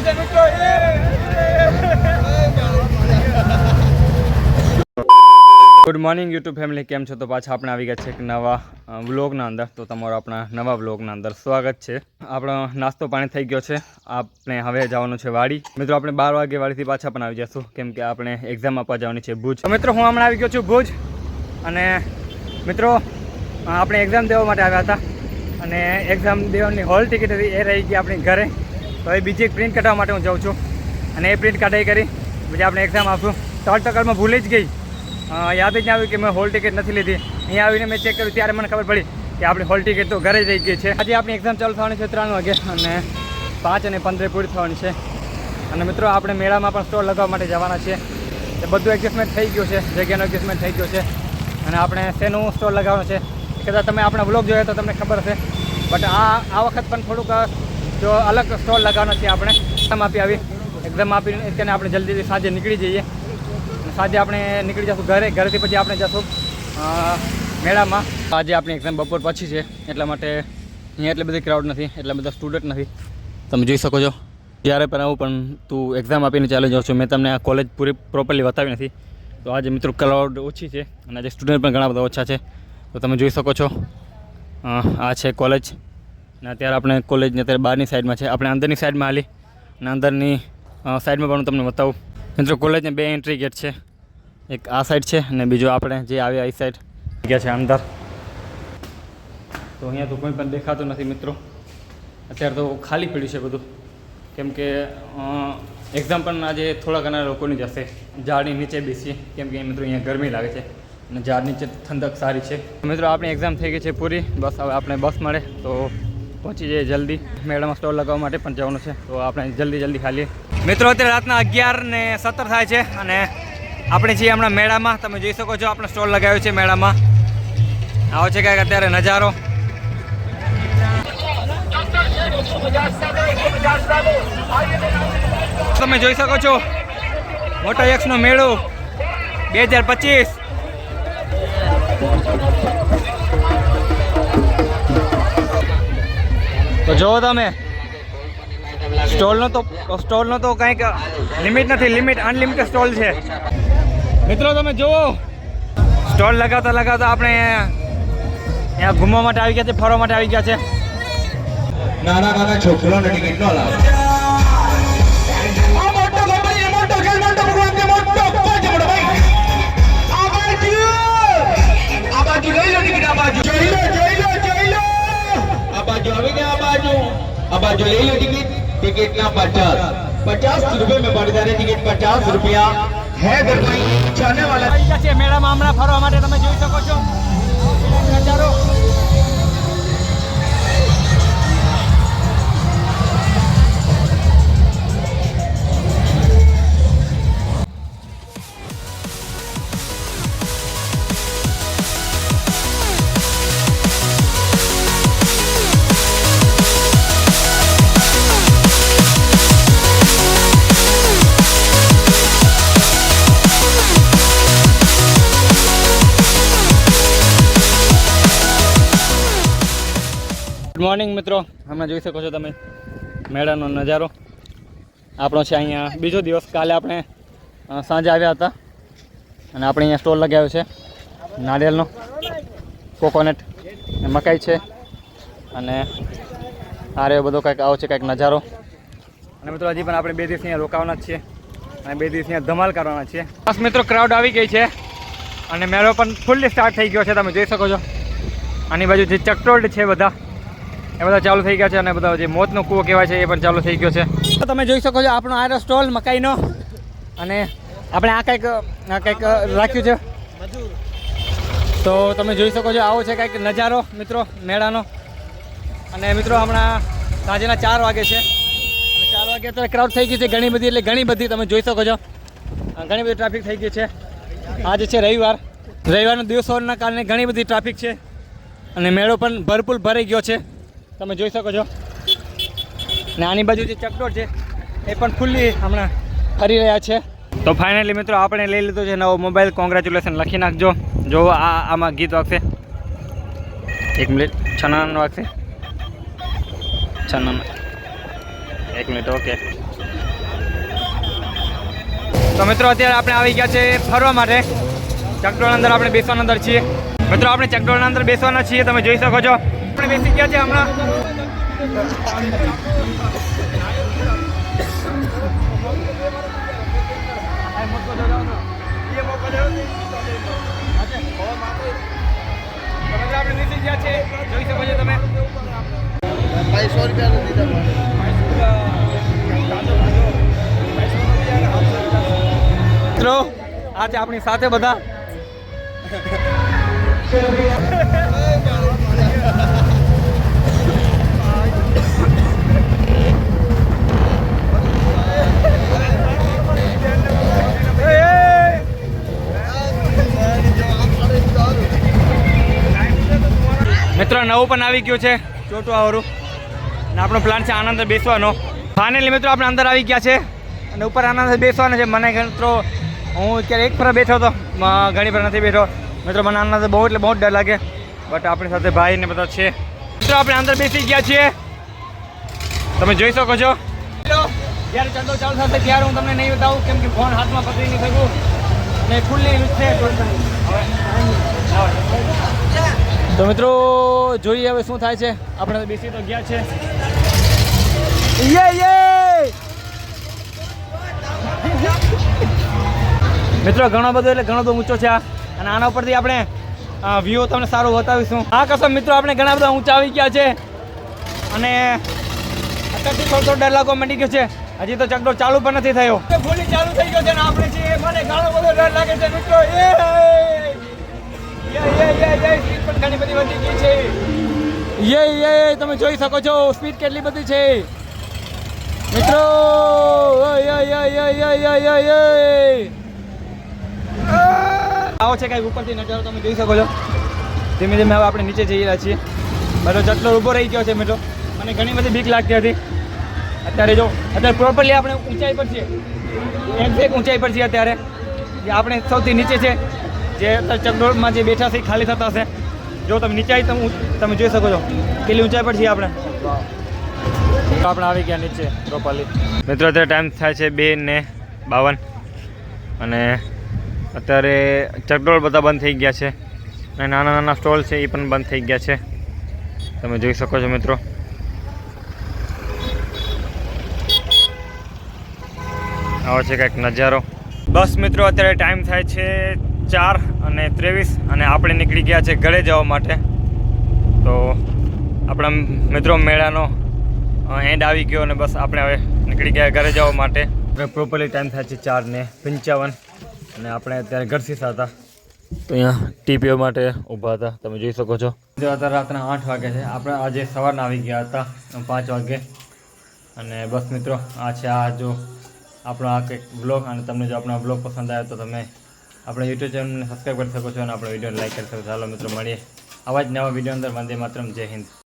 Good morning YouTube family, કેમ છો? તો પાછા આપણે આવી ગયા છે એક નવા વ્લોગના અંદર. તો તમારો આપણા નવા વ્લોગના અંદર સ્વાગત છે. આપણો નાસ્તો પાણી થઈ ગયો છે. આપણે હવે જવાનું છે વાડી. મિત્રો આપણે 12 વાગે વાડીથી પાછા પણ આવી જશું, કેમ કે આપણે એક્ઝામ આપવા જવાની છે ભુજ. તો મિત્રો હું હમણાં આવી ગયો છું ભુજ, અને મિત્રો આપણે એક્ઝામ દેવા માટે આવ્યા હતા, અને એક્ઝામ દેવાની હોલ ટિકિટ હતી એ રહી ગઈ આપણી ઘરે. તો એ બીજી એક પ્રિન્ટ કાઢવા માટે હું જાઉં છું, અને એ પ્રિન્ટ કાઢાઈ કરી પછી આપણે એક્ઝામ આપશું. 3 ભૂલી જ ગઈ, યાદ જ નહીં આવ્યું કે મેં હોલ ટિકિટ નથી લીધી. અહીંયા આવીને મેં ચેક કર્યું ત્યારે મને ખબર પડી કે આપણી હોલ ટિકિટ તો ઘરે જ રહી ગઈ છે. આજે આપણી એક્ઝામ ચાલુ થવાની છે 3 વાગે, અને 5:15 પૂરી થવાની છે. અને મિત્રો આપણે મેળામાં પણ સ્ટોલ લગાવવા માટે જવાના છીએ. એ બધું એડજસ્ટમેન્ટ થઈ ગયું છે, જગ્યાનું એડજસ્ટમેન્ટ થઈ ગયું છે, અને આપણે શેનું સ્ટોલ લગાવવાનું છે કદાચ તમે આપણા વ્લોગ જોયો તો તમને ખબર હશે. બટ આ વખત પણ થોડુંક જો અલગ સ્ટોલ લગાવવાનો છે. આપણે એક્ઝામ આપીને અત્યારે આપણે જલ્દી સાંજે નીકળી જઈએ. સાંજે આપણે નીકળી જશું ઘરેથી પછી આપણે જશું મેળામાં. આજે આપણી એક્ઝામ બપોર પછી છે, એટલા માટે અહીંયા એટલી બધી ક્રાઉડ નથી, એટલા બધા સ્ટુડન્ટ નથી. તમે જોઈ શકો છો. જ્યારે પણ આવું પણ તું એક્ઝામ આપીને ચાલી જાઉં છું. મેં તમને આ કોલેજ પ્રોપરલી બતાવી નથી. તો આજે મિત્રો ક્રાઉડ ઓછી છે, અને આજે સ્ટુડન્ટ પણ ઘણા બધા ઓછા છે. તો તમે જોઈ શકો છો, આ છે કોલેજ, અને અત્યારે આપણે કોલેજની અત્યારે બહારની સાઈડમાં છે. આપણે અંદરની સાઈડમાં હાલી, અને અંદરની સાઈડમાં પણ હું તમને બતાવું. મિત્રો કોલેજને 2 એન્ટ્રી ગેટ છે, એક આ સાઈડ છે અને બીજો આપણે જે આવ્યા એ સાઈડ ગયા છે અંદર. તો અહીંયા તો કોઈ પણ દેખાતું નથી મિત્રો. અત્યારે તો ખાલી પડ્યું છે બધું, કેમ કે એક્ઝામ પણ આજે થોડા ઘણા લોકોની જશે. ઝાડની નીચે બેસીએ, કેમ કે મિત્રો અહીંયા ગરમી લાગે છે, અને ઝાડ નીચે ઠંડક સારી છે. મિત્રો આપણી એક્ઝામ થઈ ગઈ છે પૂરી. બસ હવે આપણે બસ મળે તો પહોંચી જઈએ જલ્દી. મેળામાં સ્ટોલ લગાવવા માટે પણ જવાનું છે, તો આપણે જલ્દી ખાલીએ. મિત્રો અત્યારે રાતના 11:17 થાય છે, અને આપણે છીએ હમણાં મેળામાં. તમે જોઈ શકો છો આપણે સ્ટોલ લગાવ્યો છે મેળામાં. આવો છે કાંઈક અત્યારે નજારો. તમે જોઈ શકો છો મોટો યક્ષનો મેળો 2025. તો જુઓ તમે, સ્ટોલનો તો કંઈક લિમિટ નથી. અનલિમિટેડ સ્ટોલ છે મિત્રો. તમે જુઓ, સ્ટોલ લગાવતા આપણે અહીંયા ઘૂમવા માટે આવી ગયા છે, ફરવા માટે આવી ગયા છે. નાના છોકરાઓને ટિકિટ ન લાવે. अब जो ले लो टिकट ना 50 रुपए में बढ़ जाए. टिकट 50 रुपया है. घर में जाने वाला છે મેળામાં હમણાં ફરવા માટે. તમે જોઈ શકો છો નજારો. ગુડ મોર્નિંગ મિત્રો. હમણાં જોઈ શકો છો તમે મેળાનો નજારો. આપણો છે અહીંયા બીજો દિવસ. કાલે આપણે સાંજે આવ્યા હતા, અને આપણે અહીંયા સ્ટોલ લગાવ્યો છે નારિયેળનો, કોકોનટ, મકાઈ છે, અને આ રહ્યો બધો કંઈક આવો છે કંઈક નજારો. અને મિત્રો હજી પણ આપણે 2 દિવસ અહીંયા રોકાવાના જ છીએ, અને 2 દિવસ અહીંયા ધમાલ કરવાના છીએ. બસ મિત્રો ક્રાઉડ આવી ગઈ છે, અને મેળો પણ ફૂલ્લી સ્ટાર્ટ થઈ ગયો છે. તમે જોઈ શકો છો આની બાજુ જે ચકડોળ છે બધા એ બધા ચાલુ થઈ ગયા છે, અને બધા જે મોતનો કૂવો કહેવાય છે એ પણ ચાલુ થઈ ગયો છે. તો તમે જોઈ શકો છો આપણો આ સ્ટોલ મકાઈનો, અને આપણે આ કંઈક રાખ્યું છે. તો તમે જોઈ શકો છો આવો છે કંઈક નજારો મિત્રો મેળાનો. અને મિત્રો હમણાં સાંજના 4 વાગે છે, અને 4 વાગે અત્યારે ક્રાઉડ થઈ ગઈ છે ઘણી બધી. એટલે ઘણી બધી તમે જોઈ શકો છો ઘણી બધી ટ્રાફિક થઈ ગઈ છે. આજે છે રવિવારના દિવસોના કારણે ઘણી બધી ટ્રાફિક છે, અને મેળો પણ ભરપૂર ભરાઈ ગયો છે. તમે જોઈ શકો છો. ને આની બાજુ જે ચકડોળ છે એ પણ ખુલ્લી હમણાં ફરી રહ્યા છે. તો ફાઇનલી મિત્રો આપણે લઈ લીધો છે નવો મોબાઈલ. કોંગ્રેચ્યુલેશન લખી નાખજો. જો આમાં ગીત વાગશે, 1 મિનિટ, છનાનું વાગશે, 1 મિનિટ. ઓકે, તો મિત્રો અત્યારે આપણે આવી ગયા છે ફરવા માટે ચકડોળના અંદર આપણે બેસવાના અંદર છીએ મિત્રો આપણે ચકડોળના અંદર બેસવાના છીએ તમે જોઈ શકો છો આપણે બેસી ગયા છે હમણાં આપણે બેસી ગયા છે જોઈ શકો છો તમે 250 રૂપિયા દીધા મિત્રો આ છે આપણી સાથે બધા મિત્રો નવું પણ આવી ગયું છે ચોટું આવરું અને આપણો પ્લાન છે આનંદ બેસવાનો ફાઇનલી મિત્રો આપણે અંદર આવી ગયા છે અને ઉપર આનંદ બેસવાનો છે મને મિત્રો હું અત્યારે એક ફરા બેઠો હતો ઘણી ફર નથી બેઠો મિત્રો મને આનંદ બહુ એટલે બહુ ડર લાગે બટ આપણી સાથે ભાઈ ને બધા છે મિત્રો આપણે અંદર બેસી ગયા છીએ તમે જોઈ શકો છો જ્યારે ચંદો ચાલુ થશે ત્યારે હું તમને નહીં બતાવું કેમ કે ફોન હાથમાં પકડી નહીં શકું અને ખુલ્લી છે તો મિત્રો જોઈએ હવે શું થાય છે આપણે બેસી તો ગયા છે મિત્રો ઘણો બધો એટલે ઘણો બધો ઊંચો છે આ અને આના ઉપરથી આપણે વ્યૂ તમને સારું બતાવીશું હા કસમ મિત્રો આપણે ઘણા બધા ઊંચા આવી ગયા છે અને અત્યારથી થોડો ડર લાગવા માંડી ગયો છે હજી તો ચકડોળ ચાલુ પણ નથી થયો ફૂલી ચાલુ થઈ ગયો છે ને આપણે છીએ મને ઘણો બધો ડર લાગે છે મિત્રો સ્પીડ પણ ઘણી બધી વધી ગઈ છે તમે જોઈ શકો છો સ્પીડ કેટલી બધી છે મિત્રો આવો છે કઈ ઉપરથી નજારો તમે જોઈ શકો છો ધીમે ધીમે હવે આપણે નીચે જઈ રહ્યા છીએ બધો ચકડોળ ઊભો રહી ગયો છે મિત્રો મને ઘણી બધી બીક લાગતી હતી અત્યારે પ્રોપરલી આપણે ઊંચાઈ પર છીએ એક્ઝેક્ટ ઊંચાઈ પર છીએ અત્યારે જે આપણે સૌથી નીચે છે જે ચકડોળમાં જે બેઠા છે ખાલી થતા હશે જો તમે નીચાઈ તમે જોઈ શકો છો કેટલી ઊંચાઈ પર છીએ આપણે આવી ગયા નીચે પ્રોપરલી મિત્રો અત્યારે ટાઈમ થાય છે 2:52 અને અત્યારે ચકડોળ બધા બંધ થઈ ગયા છે અને નાના નાના સ્ટોલ છે એ પણ બંધ થઈ ગયા છે તમે જોઈ શકો છો મિત્રો આવો છે કંઈક નજારો બસ મિત્રો અત્યારે ટાઈમ થાય છે 4:23 અને આપણે નીકળી ગયા છે ઘરે જવા માટે તો આપણા મિત્રો મેળાનો એન્ડ આવી ગયો અને બસ આપણે હવે નીકળી ગયા ઘરે જવા માટે પ્રોપરલી ટાઈમ થાય છે 4:55 અને આપણે અત્યારે ગરસીસા હતા તો અહીંયા ટી પીવા માટે ઊભા હતા તમે જોઈ શકો છો અત્યારે રાતના 8 વાગે છે આપણે આજે સવારના આવી ગયા હતા 5 વાગે અને બસ મિત્રો આ છે આ જો આપણો આ કંઈક બ્લોગ અને તમને જો આપણો બ્લોગ પસંદ આવ્યો તો તમે આપણે યુટ્યુબ ચેનલને સબસ્ક્રાઈબ કરી શકો છો અને આપણો વિડીયો લાઈક કરી શકો છો ચાલો મિત્રો મળીએ આવા જ નવા વિડીયો અંદર વંદે માતરમ જય હિન્દ